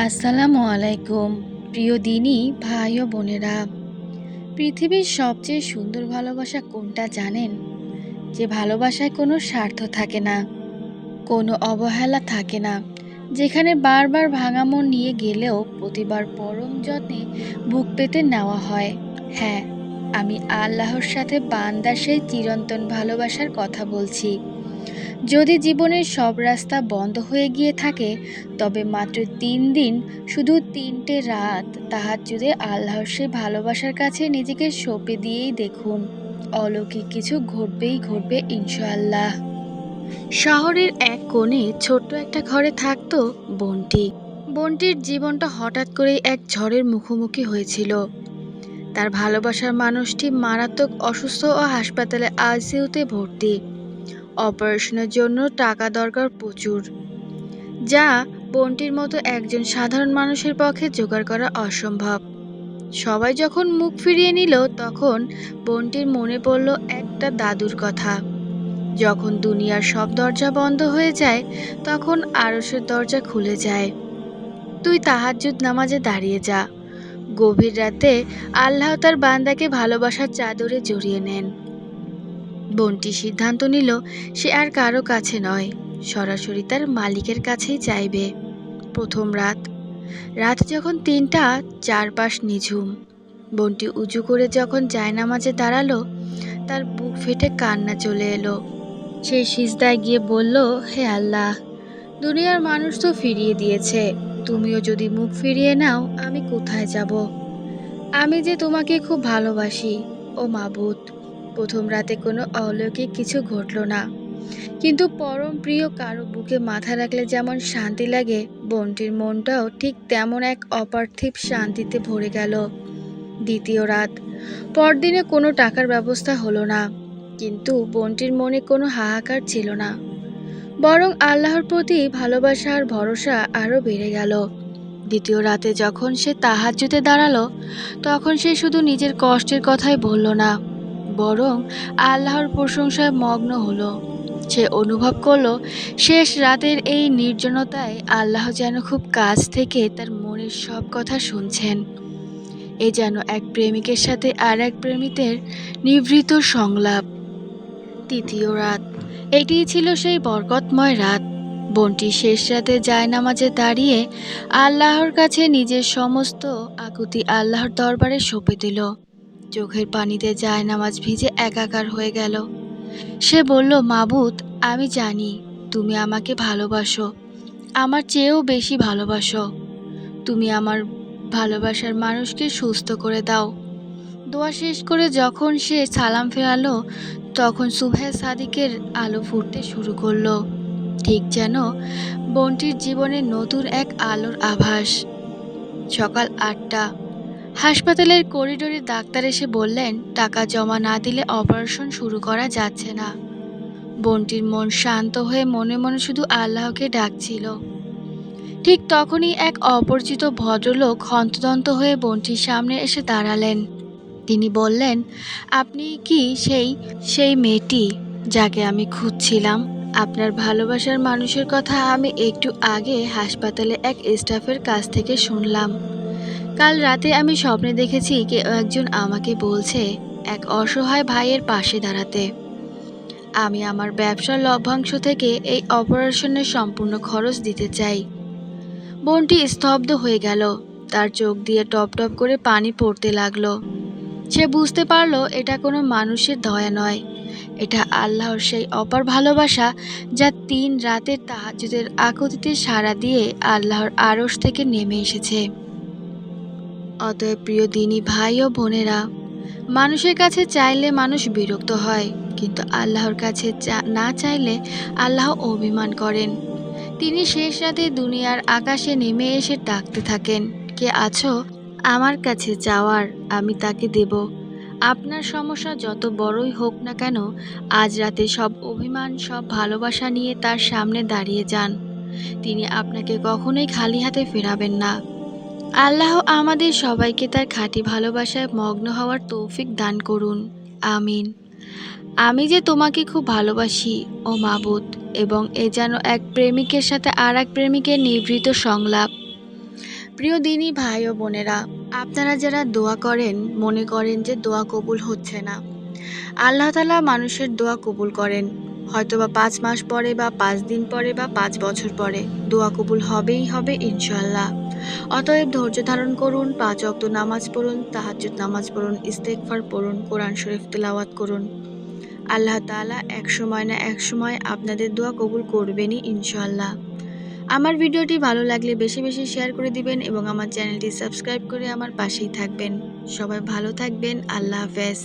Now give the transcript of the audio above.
আসসালামু আলাইকুম। প্রিয় দিনী ভাই ও বোনেরা, পৃথিবীর সবচেয়ে সুন্দর ভালোবাসা কোনটা জানেন? যে ভালোবাসায় কোনো স্বার্থ থাকে না, কোনো অবহেলা থাকে না, যেখানে বারবার ভাঙা মন নিয়ে গেলেও প্রতিবার পরম যত্নে বুক পেতে নেওয়া হয়। হ্যাঁ, আমি আল্লাহর সাথে বান্দার সেই চিরন্তন ভালোবাসার কথা বলছি। যদি জীবনের সব রাস্তা বন্ধ হয়ে গিয়ে থাকে, তবে মাত্র ৩ দিন, শুধু ৩টে রাত তাহাজ্জুদে আল্লাহর সেই ভালোবাসার কাছে নিজেকে সঁপে দিয়েই দেখুন, অলৌকিক কিছু ঘটবেই ঘটবে ইনশাআল্লাহ। শহরের এক কোণে ছোট্ট একটা ঘরে থাকতো বন্টি। বন্টির জীবনটা হঠাৎ করেই এক ঝড়ের মুখোমুখি হয়েছিল। তার ভালোবাসার মানুষটি মারাত্মক অসুস্থ ও হাসপাতালে আইসিইউতে ভর্তি। অপারেশনের জন্য টাকা দরকার প্রচুর, যা বন্টির মতো একজন সাধারণ মানুষের পক্ষে জোগাড় করা অসম্ভব। সবাই যখন মুখ ফিরিয়ে নিল, তখন বন্টির মনে পড়ল একটা দাদুর কথা। যখন দুনিয়ার সব দরজা বন্ধ হয়ে যায়, তখন আরশের দরজা খুলে যায়। তুই তাহাজ্জুদ নামাজে দাঁড়িয়ে যা। গভীর রাতে আল্লাহ তার বান্দাকে ভালোবাসার চাদরে জড়িয়ে নেন। বন্টি সিদ্ধান্ত নিল, সে আর কারো কাছে নয়, সরাসরি তার মালিকের কাছেই চাইবে। প্রথম রাত। রাত যখন ৩টা, চারপাশ নিঝুম। বন্টি উঁচু করে যখন জায়নামাজে দাঁড়ালো, তার বুক ফেটে কান্না চলে এলো। সে সিজদায় গিয়ে বলল, হে আল্লাহ, দুনিয়ার মানুষ তো ফিরিয়ে দিয়েছে, তুমিও যদি মুখ ফিরিয়ে নাও, আমি কোথায় যাব? আমি যে তোমাকে খুব ভালোবাসি ও মাবুদ। প্রথম রাতে কোনো অলৌকিক কিছু ঘটল না, কিন্তু পরম প্রিয় কারো বুকে মাথা রাখলে যেমন শান্তি লাগে, বন্টির মনটাও ঠিক তেমন এক অপার্থিব শান্তিতে ভরে গেল। দ্বিতীয় রাত। পরদিনে কোনো টাকার ব্যবস্থা হলো না, কিন্তু বন্টির মনে কোনো হাহাকার ছিল না, বরং আল্লাহর প্রতি ভালোবাসা আর ভরসা আরও বেড়ে গেল। দ্বিতীয় রাতে যখন সে তাহাজ্জুদে দাঁড়ালো, তখন সে শুধু নিজের কষ্টের কথাই বলল না, বরং আল্লাহর প্রশংসায় মগ্ন হলো। সে অনুভব করলো, শেষ রাতের এই নির্জনতায় আল্লাহ যেন খুব কাছ থেকে তার মনের সব কথা শুনছেন। এ যেন এক প্রেমিকের সাথে আর এক প্রেমিকের নিভৃত সংলাপ। তৃতীয় রাত। এটিই ছিল সেই বরকতময় রাত। বন্টি শেষ রাতে জায়নামাজে দাঁড়িয়ে আল্লাহর কাছে নিজের সমস্ত আকুতি আল্লাহর দরবারে সঁপে দিল। চোখের পানিতে জায়নামাজ ভিজে একাকার হয়ে গেল। সে বলল, মাবুদ, আমি জানি তুমি আমাকে ভালোবাসো, আমার চেয়েও বেশি ভালোবাসো। তুমি আমার ভালোবাসার মানুষকে সুস্থ করে দাও। দোয়া শেষ করে যখন সে সালাম ফেরালো, তখন সুবহে সাদিকের আলো ফুটতে শুরু করলো, ঠিক যেন বন্টির জীবনে নতুন এক আলোর আভাস। সকাল ৮টা। হাসপাতালের করিডোরে ডাক্তার এসে বললেন, টাকা জমা না দিলে অপারেশন শুরু করা যাচ্ছে না। বন্টির মন শান্ত হয়ে মনে মনে শুধু আল্লাহকে ডাকছিল। ঠিক তখনই এক অপরিচিত ভদ্রলোক হন্তদন্ত হয়ে বন্টির সামনে এসে দাঁড়ালেন। তিনি বললেন, আপনি কি সেই মেয়েটি যাকে আমি খুঁজছিলাম? আপনার ভালোবাসার মানুষের কথা আমি একটু আগে হাসপাতালে এক স্টাফের কাছ থেকে শুনলাম। কাল রাতে আমি স্বপ্নে দেখেছি কেউ একজন আমাকে বলছে এক অসহায় ভাইয়ের পাশে দাঁড়াতে। আমি আমার ব্যবসার লভ্যাংশ থেকে এই অপারেশনের সম্পূর্ণ খরচ দিতে চাই। বন্টি স্তব্ধ হয়ে গেল। তার চোখ দিয়ে টপ টপ করে পানি পড়তে লাগলো। সে বুঝতে পারল, এটা কোনো মানুষের দয়া নয়, এটা আল্লাহর সেই অপার ভালোবাসা, যা ৩ রাতের তাহাজ্জুদের আকুতিতে সাড়া দিয়ে আল্লাহর আরশ থেকে নেমে এসেছে। অতএব প্রিয় দিনী ভাই ও বোনেরা, মানুষের কাছে চাইলে মানুষ বিরক্ত হয়, কিন্তু আল্লাহর কাছে না চাইলে আল্লাহ অভিমান করেন। তিনি শেষ রাতে দুনিয়ার আকাশে নেমে এসে ডাকতে থাকেন, কে আছো? আমার কাছে চাওয়ার আমি তাকে দেব। আপনার সমস্যা যত বড়ই হোক না কেন, আজ রাতে সব অভিমান, সব ভালোবাসা নিয়ে তার সামনে দাঁড়িয়ে যান। তিনি আপনাকে কখনোই খালি হাতে ফেরাবেন না। আল্লাহ আমাদের সবাইকে তার খাঁটি ভালোবাসায় মগ্ন হওয়ার তৌফিক দান করুন। আমিন। আমি যে তোমাকে খুব ভালোবাসি ও মাবুদ, এবং এ যেন এক প্রেমিকের সাথে আর এক প্রেমিকের নিভৃত সংলাপ। প্রিয় দিনী ভাই ও বোনেরা, আপনারা যারা দোয়া করেন, মনে করেন যে দোয়া কবুল হচ্ছে না, আল্লাহ তাআলা মানুষের দোয়া কবুল করেন। হয়তোবা ৫ মাস পরে বা ৫ দিন পরে বা ৫ বছর পরে দোয়া কবুল হবেই হবে ইনশাআল্লাহ। অতএব ধৈর্য ধারণ করুন, ৫ ওয়াক্ত নামাজ পড়ুন, তাহাজ্জুদ নামাজ পড়ুন, ইস্তেগফার পড়ুন, কোরআন শরীফ তিলাওয়াত করুন। আল্লাহ তাআলা একসময় না একসময় আপনাদের দোয়া কবুল করবেনই ইনশাআল্লাহ। আমার ভিডিওটি ভালো লাগলে বেশি বেশি শেয়ার করে দিবেন এবং আমার চ্যানেলটি সাবস্ক্রাইব করে আমার পাশেই থাকবেন। সবাই ভালো থাকবেন। আল্লাহ হাফেজ।